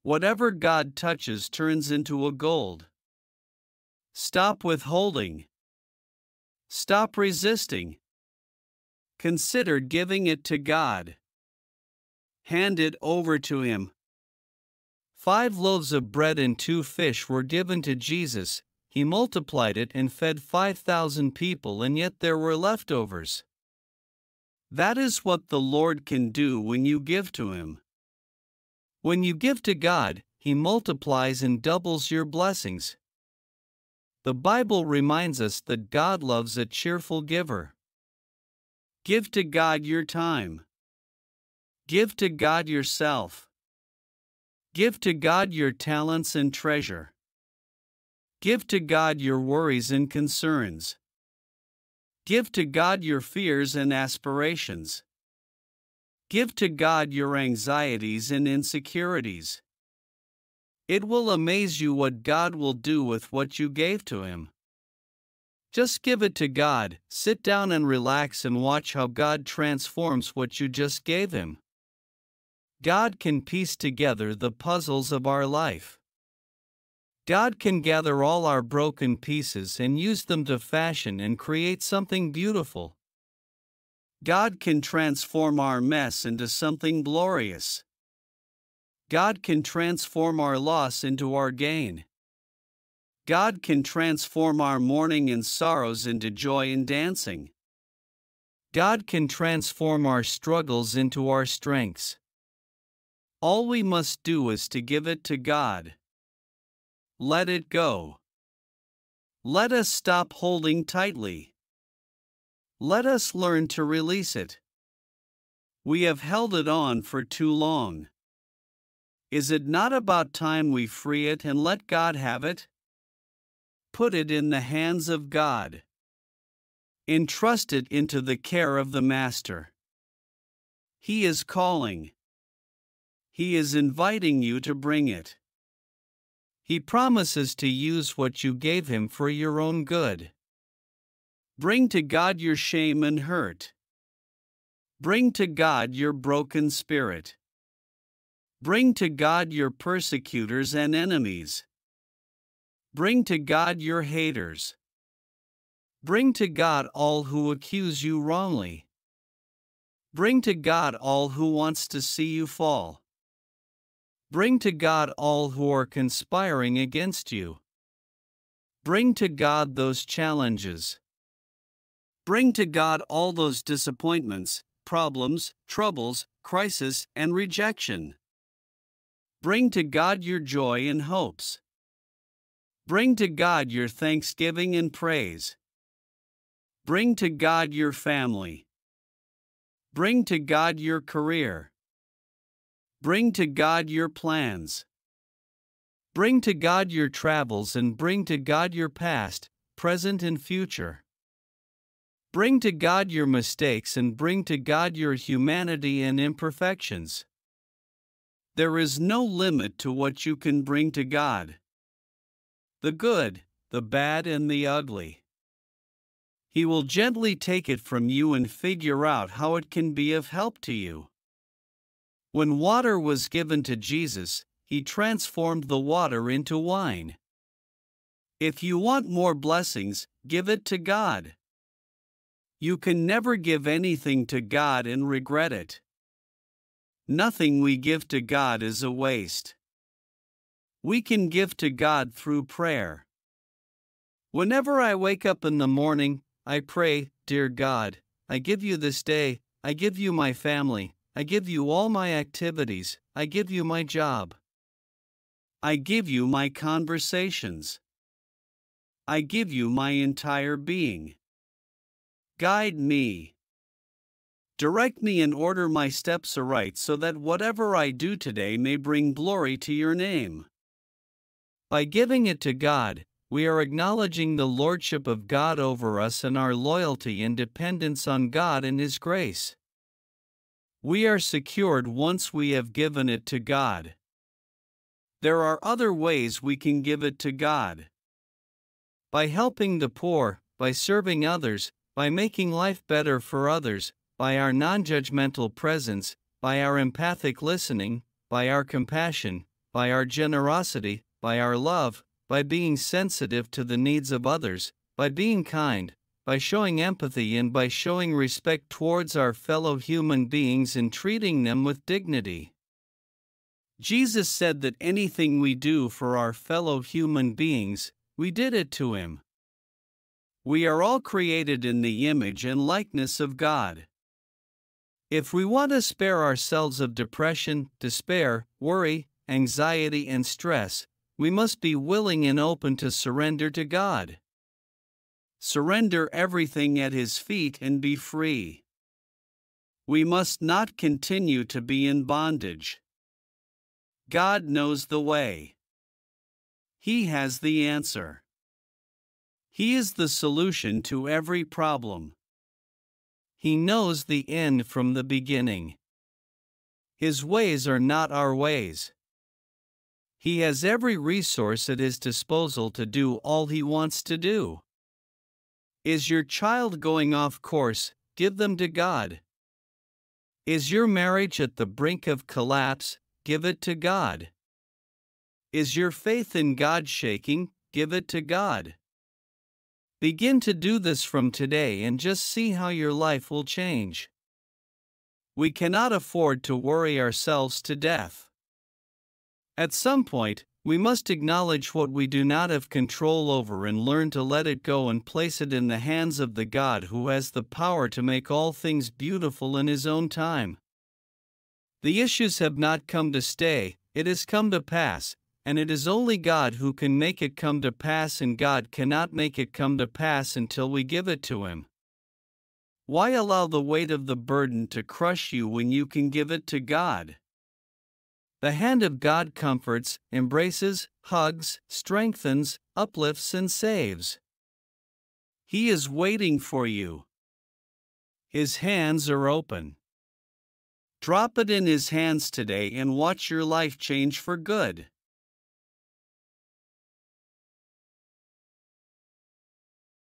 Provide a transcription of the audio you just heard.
Whatever God touches turns into a gold. Stop withholding. Stop resisting. Consider giving it to God. Hand it over to Him. 5 loaves of bread and 2 fish were given to Jesus. He multiplied it and fed 5,000 people, and yet there were leftovers. That is what the Lord can do when you give to Him. When you give to God, He multiplies and doubles your blessings. The Bible reminds us that God loves a cheerful giver. Give to God your time. Give to God yourself. Give to God your talents and treasure. Give to God your worries and concerns. Give to God your fears and aspirations. Give to God your anxieties and insecurities. It will amaze you what God will do with what you gave to Him. Just give it to God, sit down and relax and watch how God transforms what you just gave Him. God can piece together the puzzles of our life. God can gather all our broken pieces and use them to fashion and create something beautiful. God can transform our mess into something glorious. God can transform our loss into our gain. God can transform our mourning and sorrows into joy and dancing. God can transform our struggles into our strengths. All we must do is to give it to God. Let it go. Let us stop holding tightly. Let us learn to release it. We have held it on for too long. Is it not about time we free it and let God have it? Put it in the hands of God. Entrust it into the care of the Master. He is calling. He is inviting you to bring it. He promises to use what you gave Him for your own good. Bring to God your shame and hurt. Bring to God your broken spirit. Bring to God your persecutors and enemies. Bring to God your haters. Bring to God all who accuse you wrongly. Bring to God all who wants to see you fall. Bring to God all who are conspiring against you. Bring to God those challenges. Bring to God all those disappointments, problems, troubles, crisis, and rejection. Bring to God your joy and hopes. Bring to God your thanksgiving and praise. Bring to God your family. Bring to God your career. Bring to God your plans. Bring to God your travels and bring to God your past, present and future. Bring to God your mistakes and bring to God your humanity and imperfections. There is no limit to what you can bring to God. The good, the bad, and the ugly. He will gently take it from you and figure out how it can be of help to you. When water was given to Jesus, He transformed the water into wine. If you want more blessings, give it to God. You can never give anything to God and regret it. Nothing we give to God is a waste. We can give to God through prayer. Whenever I wake up in the morning, I pray, "Dear God, I give you this day, I give you my family, I give you all my activities, I give you my job. I give you my conversations. I give you my entire being. Guide me. Direct me and order my steps aright so that whatever I do today may bring glory to your name." By giving it to God, we are acknowledging the lordship of God over us and our loyalty and dependence on God and His grace. We are secured once we have given it to God. There are other ways we can give it to God. By helping the poor, by serving others, by making life better for others, by our non-judgmental presence, by our empathic listening, by our compassion, by our generosity, by our love, by being sensitive to the needs of others, by being kind, by showing empathy, and by showing respect towards our fellow human beings and treating them with dignity. Jesus said that anything we do for our fellow human beings, we did it to Him. We are all created in the image and likeness of God. If we want to spare ourselves of depression, despair, worry, anxiety, and stress, we must be willing and open to surrender to God. Surrender everything at His feet and be free. We must not continue to be in bondage. God knows the way. He has the answer. He is the solution to every problem. He knows the end from the beginning. His ways are not our ways. He has every resource at His disposal to do all He wants to do. Is your child going off course? Give them to God. Is your marriage at the brink of collapse? Give it to God. Is your faith in God shaking? Give it to God. Begin to do this from today and just see how your life will change. We cannot afford to worry ourselves to death. At some point, we must acknowledge what we do not have control over and learn to let it go and place it in the hands of the God who has the power to make all things beautiful in His own time. The issues have not come to stay, it has come to pass, and it is only God who can make it come to pass, and God cannot make it come to pass until we give it to Him. Why allow the weight of the burden to crush you when you can give it to God? The hand of God comforts, embraces, hugs, strengthens, uplifts, and saves. He is waiting for you. His hands are open. Drop it in His hands today and watch your life change for good.